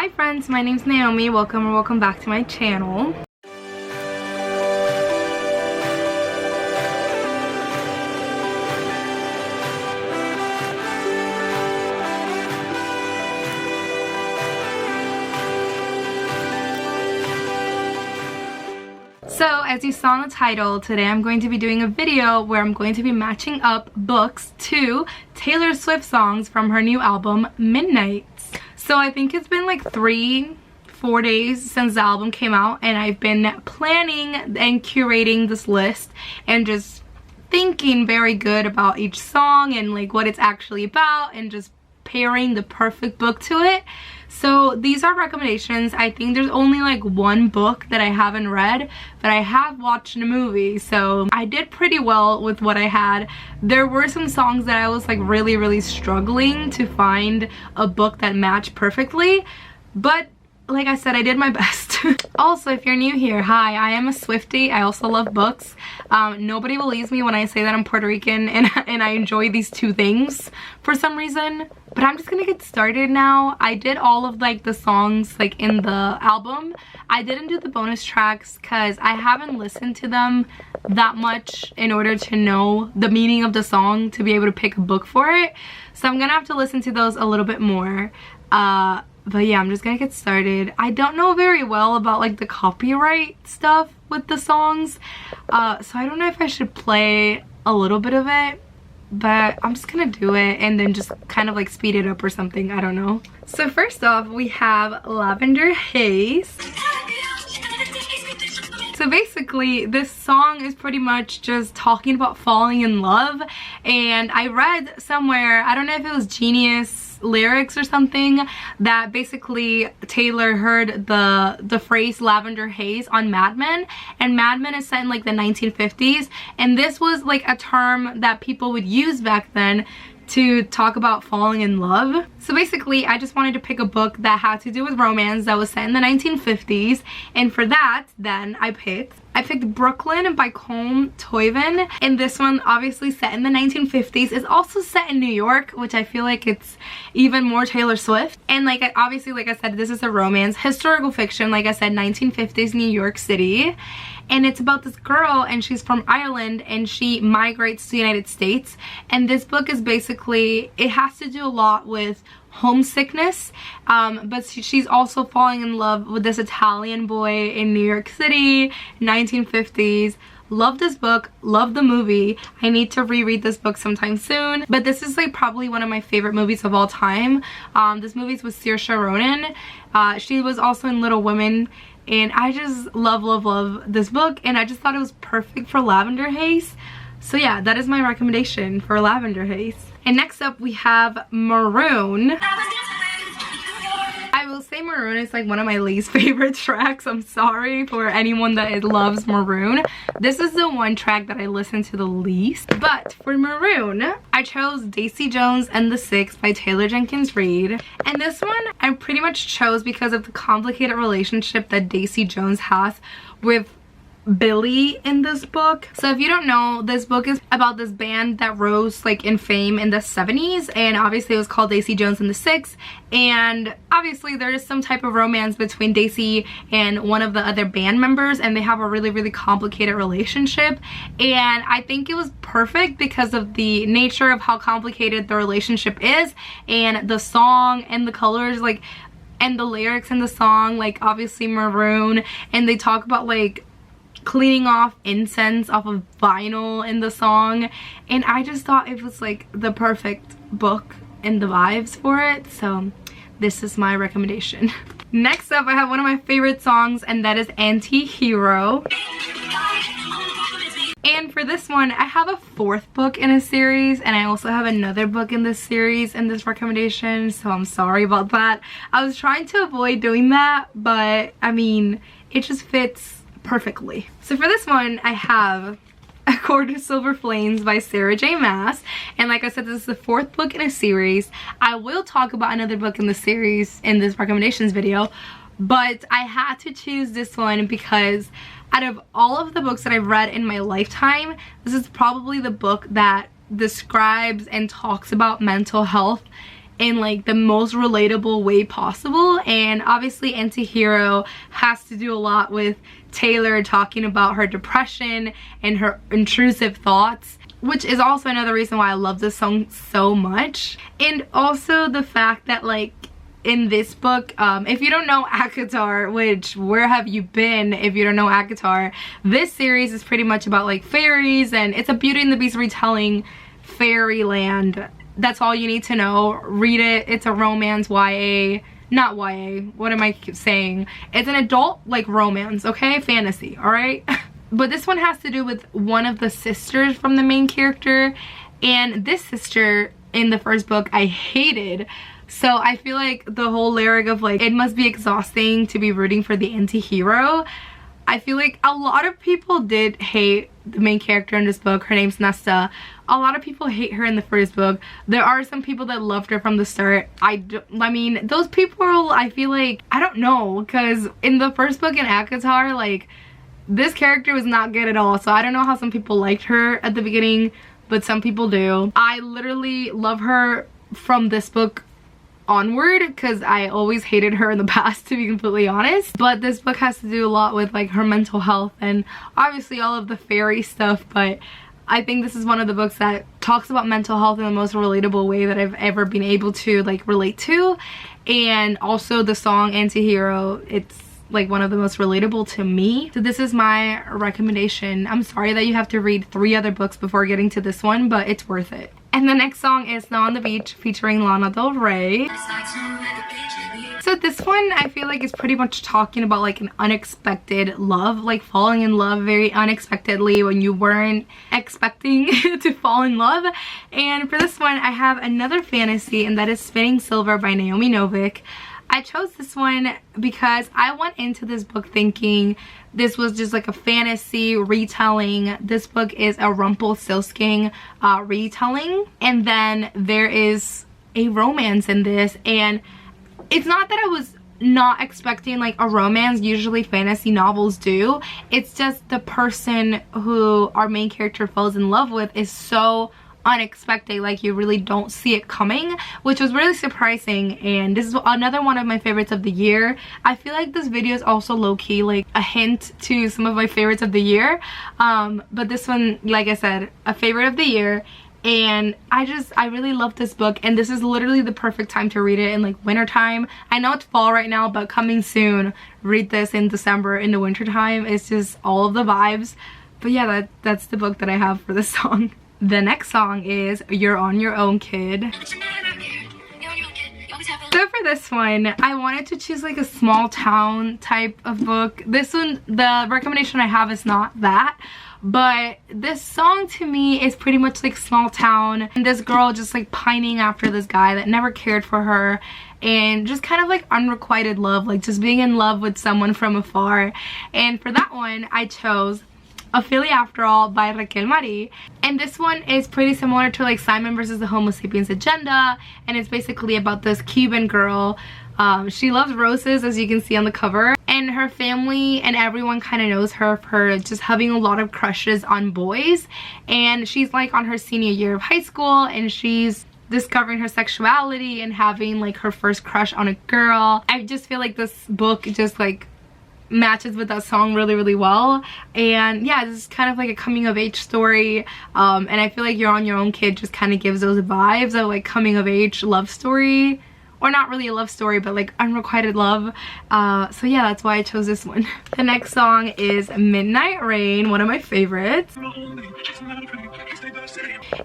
Hi friends, my name's Naomi. Welcome back to my channel. So as you saw in the title, today I'm going to be doing a video where I'm going to be matching up books to Taylor Swift songs from her new album, Midnights. So I think it's been like 3-4 days since the album came out, and I've been planning and curating this list and just thinking very good about each song and like what it's actually about and just pairing the perfect book to it. So these are recommendations. I think there's only like one book that I haven't read, but I have watched a movie, so I did pretty well with what I had. There were some songs that I was like really struggling to find a book that matched perfectly, but like I said, I did my best. Also, if you're new here, hi, I am a Swiftie. I also love books. Nobody believes me when I say that I'm Puerto Rican and I enjoy these two things for some reason. But I'm just gonna get started now. I did all of like the songs like in the album. I didn't do the bonus tracks because I haven't listened to them that much in order to know the meaning of the song to be able to pick a book for it. So I'm gonna have to listen to those a little bit more. But yeah, I'm just gonna get started. I don't know very well about like the copyright stuff with the songs, so I don't know if I should play a little bit of it, but I'm just gonna do it and then just kind of like speed it up or something. I don't know. So first off, we have Lavender Haze. So basically, this song is pretty much just talking about falling in love, and I read somewhere, I don't know if it was Genius Lyrics or something, that basically Taylor heard the phrase Lavender Haze on Mad Men, and Mad Men is set in like the 1950s, and this was like a term that people would use back then to talk about falling in love. So basically, I just wanted to pick a book that had to do with romance that was set in the 1950s, and for that, then I picked Brooklyn by Colm Toivin, and this one, obviously set in the 1950s, is also set in New York, which I feel like it's even more Taylor Swift. And like, obviously, like I said, this is a romance, historical fiction, like I said, 1950s New York City. And it's about this girl, and she's from Ireland, and she migrates to the United States. And this book is basically, it has to do a lot with homesickness, but she's also falling in love with this Italian boy in New York City, 1950s. Love this book, love the movie. I need to reread this book sometime soon, but this is like probably one of my favorite movies of all time. This movie's with Saoirse Ronan. She was also in Little Women, and I just love this book, and I just thought it was perfect for Lavender Haze. So yeah, that is my recommendation for Lavender Haze. And next up we have Maroon. I will say Maroon is like one of my least favorite tracks. I'm sorry for anyone that loves Maroon. This is the one track that I listen to the least. But for Maroon, I chose Daisy Jones and the Six by Taylor Jenkins Reid. And this one I pretty much chose because of the complicated relationship that Daisy Jones has with Billy in this book. So if you don't know, this book is about this band that rose like in fame in the 70s, and obviously it was called Daisy Jones and the Six, and obviously there is some type of romance between Daisy and one of the other band members, and they have a really complicated relationship. And I think it was perfect because of the nature of how complicated the relationship is, and the song and the colors, like, and the lyrics in the song, like obviously Maroon, and they talk about like cleaning off incense off of vinyl in the song, and I just thought it was like the perfect book and the vibes for it, so this is my recommendation. Next up, I have one of my favorite songs, and that is AntiHero. And for this one, I have a 4th book in a series, and I also have another book in this series in this recommendation, so I'm sorry about that. I was trying to avoid doing that, but I mean, it just fits perfectly. So for this one, I have A Cord of Silver Flames by Sarah J Maas, and like I said, this is the 4th book in a series. I will talk about another book in the series in this recommendations video, but I had to choose this one because out of all of the books that I've read in my lifetime, this is probably the book that describes and talks about mental health in like the most relatable way possible. And obviously AntiHero has to do a lot with Taylor talking about her depression and her intrusive thoughts, which is also another reason why I love this song so much. And also the fact that like in this book, if you don't know ACOTAR, which where have you been if you don't know ACOTAR, this series is pretty much about like fairies, and it's a Beauty and the Beast retelling fairyland. That's all you need to know. Read it. It's a romance YA, not YA, what am I saying? It's an adult like romance, okay? Fantasy, all right? But this one has to do with one of the sisters from the main character, and this sister in the first book I hated. So I feel like the whole lyric of like, it must be exhausting to be rooting for the anti-hero, I feel like a lot of people did hate the main character in this book. Her name's Nesta. A lot of people hate her in the first book. There are some people that loved her from the start. I mean, those people, I feel like, I don't know, because in the first book in ACOTAR, like, this character was not good at all. So I don't know how some people liked her at the beginning, but some people do. I literally love her from this book onward, because I always hated her in the past, to be completely honest. But this book has to do a lot with like her mental health and obviously all of the fairy stuff, but I think this is one of the books that talks about mental health in the most relatable way that I've ever been able to like relate to. And also the song AntiHero, it's like one of the most relatable to me. So this is my recommendation. I'm sorry that you have to read 3 other books before getting to this one, but it's worth it. And the next song is Snow on the Beach featuring Lana Del Rey. So this one I feel like is pretty much talking about like an unexpected love, like falling in love very unexpectedly when you weren't expecting to fall in love. And for this one I have another fantasy, and that is Spinning Silver by Naomi Novik. I chose this one because I went into this book thinking this was just like a fantasy retelling. This book is a Rumpelstiltskin retelling, and then there is a romance in this. And it's not that I was not expecting like a romance. Usually fantasy novels do. It's just the person who our main character falls in love with is so unexpected, like you really don't see it coming, which was really surprising. And this is another one of my favorites of the year. I feel like this video is also low-key like a hint to some of my favorites of the year, but this one, like I said, a favorite of the year. And I really love this book, and this is literally the perfect time to read it in like winter time. I know it's fall right now, but coming soon. Read this in December in the winter time. It's just all of the vibes. But yeah, that's the book that I have for this song. The next song is You're on Your Own, Kid. So for this one, I wanted to choose like a small town type of book. This one, the recommendation I have is not that, but this song to me is pretty much like small town, and this girl just like pining after this guy that never cared for her, and just kind of like unrequited love, like just being in love with someone from afar. And for that one I chose Ophelia After All by Raquel Marie. And this one is pretty similar to like Simon versus the Homo Sapiens Agenda, and it's basically about this Cuban girl. She loves roses, as you can see on the cover, and her family and everyone kind of knows her for just having a lot of crushes on boys. And she's like on her senior year of high school, and she's discovering her sexuality and having like her first crush on a girl. I just feel like this book just like matches with that song really well. And yeah, this is kind of like a coming of age story, and I feel like You're on Your Own, Kid just kind of gives those vibes of like coming of age love story, or not really a love story, but like unrequited love. So yeah, that's why I chose this one. The next song is Midnight Rain, one of my favorites.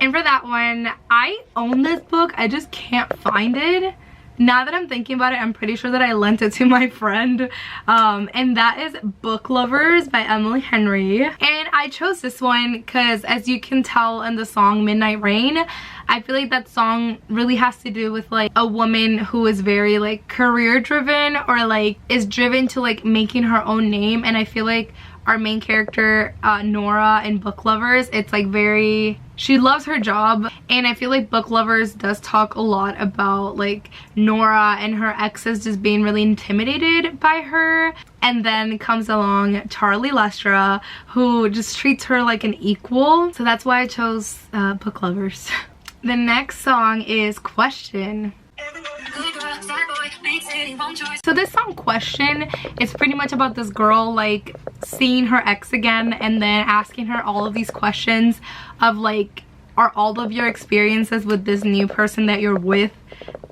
And for that one, I own this book, I just can't find it. Now that I'm thinking about it, I'm pretty sure that I lent it to my friend, and that is Book Lovers by Emily Henry. And I chose this one because, as you can tell in the song Midnight Rain, I feel like that song really has to do with like a woman who is very like career driven, or like is driven to like making her own name. And I feel like our main character, Nora, in Book Lovers, it's like very, she loves her job. And I feel like Book Lovers does talk a lot about like Nora and her exes just being really intimidated by her. And then comes along Charlie Lestra, who just treats her like an equal. So that's why I chose Book Lovers. The next song is Question. So this song Question is pretty much about this girl like seeing her ex again and then asking her all of these questions of like, are all of your experiences with this new person that you're with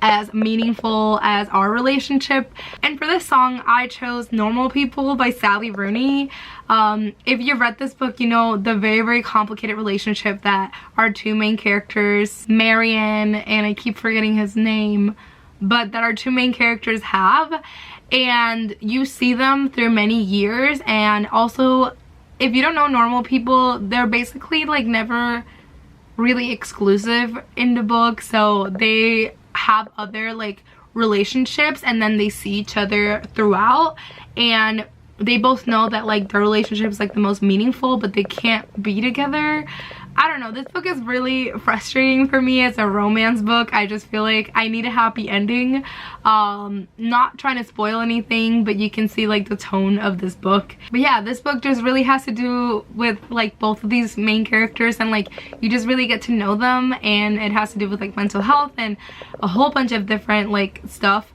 as meaningful as our relationship? And for this song I chose Normal People by Sally Rooney. If you've read this book, you know the very complicated relationship that our two main characters, Marion and I keep forgetting his name, but that our two main characters have, and you see them through many years. And also, if you don't know Normal People, they're basically like never really exclusive in the book, so they have other like relationships and then they see each other throughout, and they both know that like their relationship is like the most meaningful, but they can't be together. I don't know, this book is really frustrating for me as a romance book. I just feel like I need a happy ending. Not trying to spoil anything, but you can see like the tone of this book. But yeah, this book just really has to do with like both of these main characters, and like you just really get to know them, and it has to do with like mental health and a whole bunch of different like stuff.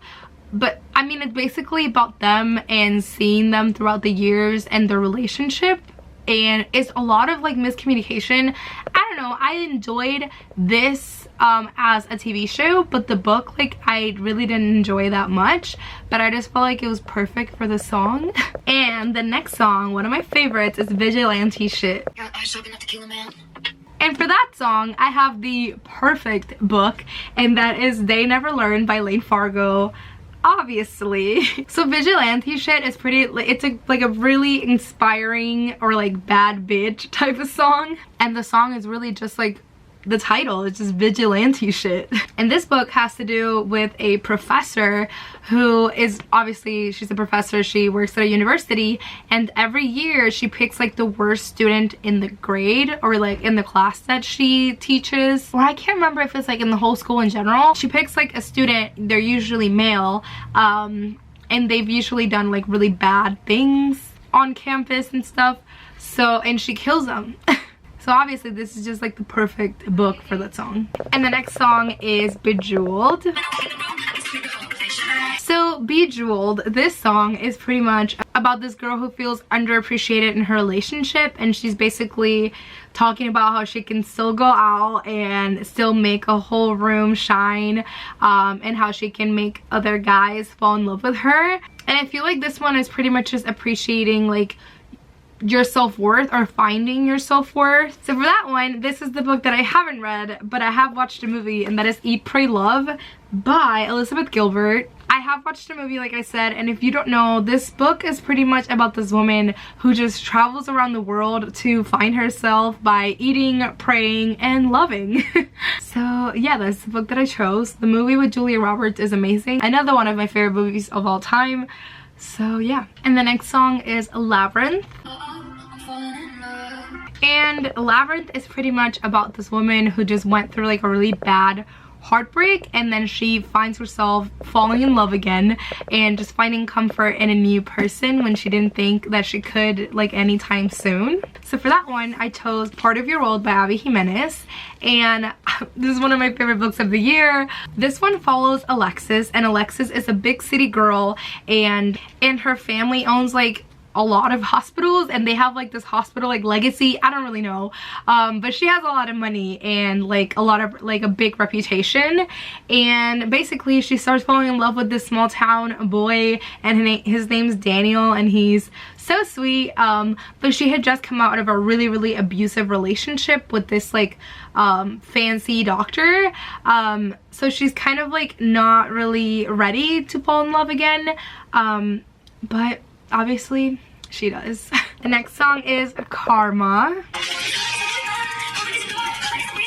But I mean, it's basically about them and seeing them throughout the years and their relationship. And it's a lot of like miscommunication. I don't know, I enjoyed this as a TV show, but the book like I really didn't enjoy that much, but I just felt like it was perfect for the song. And the next song, one of my favorites, is Vigilante Shit. And for that song I have the perfect book, and that is They Never Learn by Lane Fargo, obviously. So Vigilante Shit is pretty, it's like a really inspiring or like bad bitch type of song, and the song is really just like the title, it's just Vigilante Shit. And this book has to do with a professor who is, obviously she's a professor, she works at a university, and every year she picks like the worst student in the grade or like in the class that she teaches, or I can't remember if it's like in the whole school in general. She picks like a student, they're usually male, and they've usually done like really bad things on campus and stuff, so, and she kills them. So obviously this is just like the perfect book for that song. And the next song is Bejeweled. So Bejeweled, this song is pretty much about this girl who feels underappreciated in her relationship, and she's basically talking about how she can still go out and still make a whole room shine, and how she can make other guys fall in love with her. And I feel like this one is pretty much just appreciating like your self-worth or finding your self-worth. So for that one, this is the book that I haven't read, but I have watched a movie, and that is Eat, Pray, Love by Elizabeth Gilbert. I have watched a movie, like I said, and if you don't know, this book is pretty much about this woman who just travels around the world to find herself by eating, praying, and loving. So yeah, that's the book that I chose. The movie with Julia Roberts is amazing. Another one of my favorite movies of all time. So yeah. And the next song is Labyrinth. And Labyrinth is pretty much about this woman who just went through like a really bad heartbreak, and then she finds herself falling in love again and just finding comfort in a new person when she didn't think that she could like anytime soon. So for that one I chose Part of Your World by Abby Jimenez, and this is one of my favorite books of the year. This one follows Alexis, and Alexis is a big city girl, and her family owns like a lot of hospitals, and they have like this hospital like legacy, I don't really know, but she has a lot of money and like a lot of like a big reputation, and basically she starts falling in love with this small town boy, and his name's Daniel, and he's so sweet, but she had just come out of a really abusive relationship with this like fancy doctor, so she's kind of like not really ready to fall in love again, but obviously she does. The next song is Karma.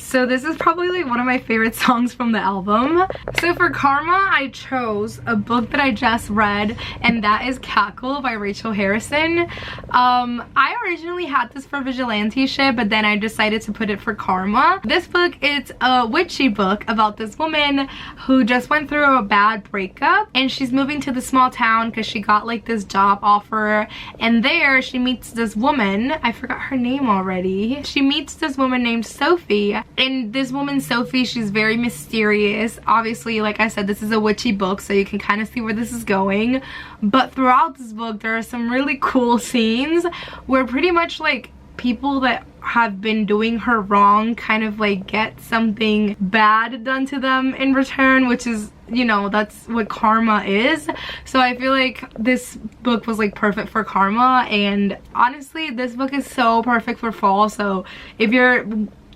So this is probably like one of my favorite songs from the album. So for Karma, I chose a book that I just read, and that is Cackle by Rachel Harrison. I originally had this for Vigilante Shit, but then I decided to put it for Karma. This book is a witchy book about this woman who just went through a bad breakup, and she's moving to the small town because she got like this job offer, and there she meets this woman, I forgot her name already. She meets this woman named Sophie, And this woman, Sophie, she's very mysterious. Obviously, like I said, this is a witchy book, so you can kind of see where this is going. But throughout this book, there are some really cool scenes where pretty much like people that have been doing her wrong kind of like get something bad done to them in return, which is, you know, that's what karma is. So I feel like this book was like perfect for karma, and honestly this book is so perfect for fall. So if you're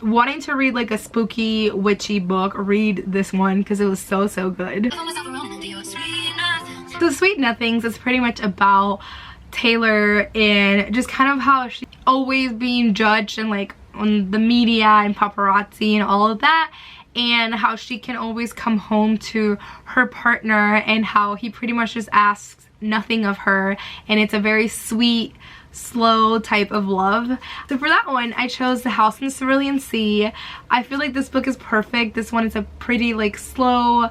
wanting to read like a spooky witchy book, read this one because it was so good. So Sweet Nothings is pretty much about Taylor and just kind of how she's always being judged and like on the media and paparazzi and all of that, and how she can always come home to her partner and how he pretty much just asks nothing of her, and it's a very sweet, slow type of love. So for that one, I chose The House in the Cerulean Sea. I feel like this book is perfect. This one is a pretty like slow,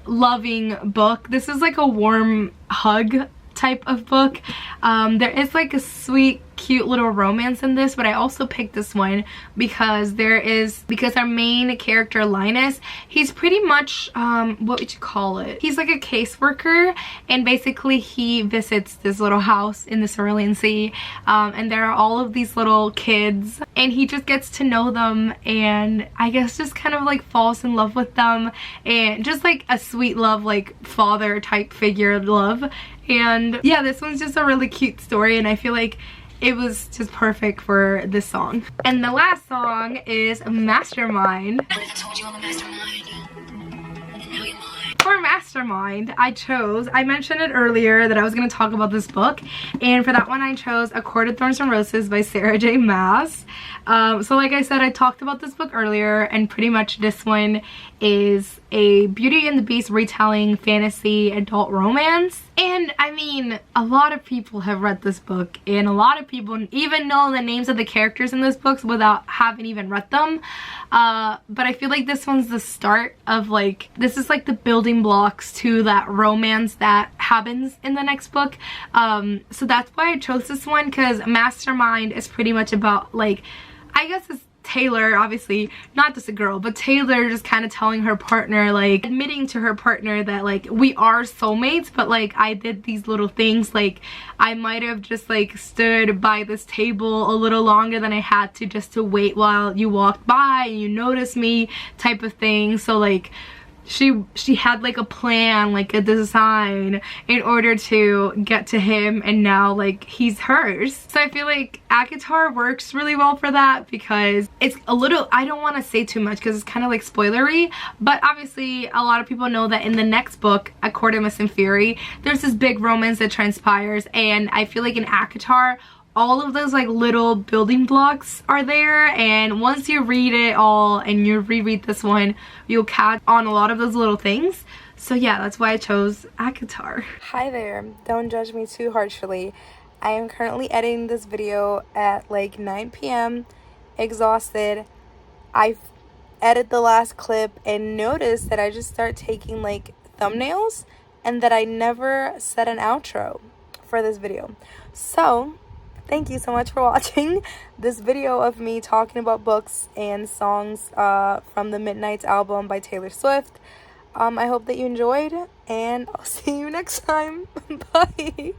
loving book. This is like a warm hug type of book. There is like a sweet, cute little romance in this, but I also picked this one because our main character Linus, he's pretty much what would you call it, he's like a caseworker, and basically he visits this little house in the Cerulean Sea, and there are all of these little kids, and he just gets to know them, and I guess just kind of like falls in love with them, and just like a sweet love, like father type figure love. And yeah, this one's just a really cute story, and I feel like it was just perfect for this song. And the last song is Mastermind. For Mastermind, I mentioned it earlier that I was going to talk about this book, and for that one I chose A Court of Thorns and Roses by Sarah J Maas. So like I said, I talked about this book earlier, and pretty much this one is a Beauty and the Beast retelling fantasy adult romance. And I mean, a lot of people have read this book, and a lot of people even know the names of the characters in this book without having even read them. But I feel like this one's the start of like, this is like the building blocks to that romance that happens in the next book. So that's why I chose this one, because Mastermind is pretty much about like, I guess it's Taylor, obviously not just a girl, but Taylor just kind of telling her partner, like admitting to her partner that like we are soulmates, but like I did these little things, like I might have just like stood by this table a little longer than I had to, just to wait while you walked by and you noticed me type of thing. So like she had like a plan, like a design in order to get to him, and now like he's hers. So I feel like ACOTAR works really well for that, because it's a little, I don't want to say too much because it's kind of like spoilery, but obviously a lot of people know that in the next book, A Court of Mist and Fury, there's this big romance that transpires, and I feel like in ACOTAR all of those like little building blocks are there, and once you read it all and you reread this one, you'll catch on a lot of those little things. So yeah, that's why I chose ACOTAR. Hi there, don't judge me too harshly. I am currently editing this video at like 9 p.m. exhausted. I've edited the last clip and noticed that I just start taking like thumbnails, and that I never set an outro for this video. So thank you so much for watching this video of me talking about books and songs from the Midnights album by Taylor Swift. I hope that you enjoyed, and I'll see you next time. Bye.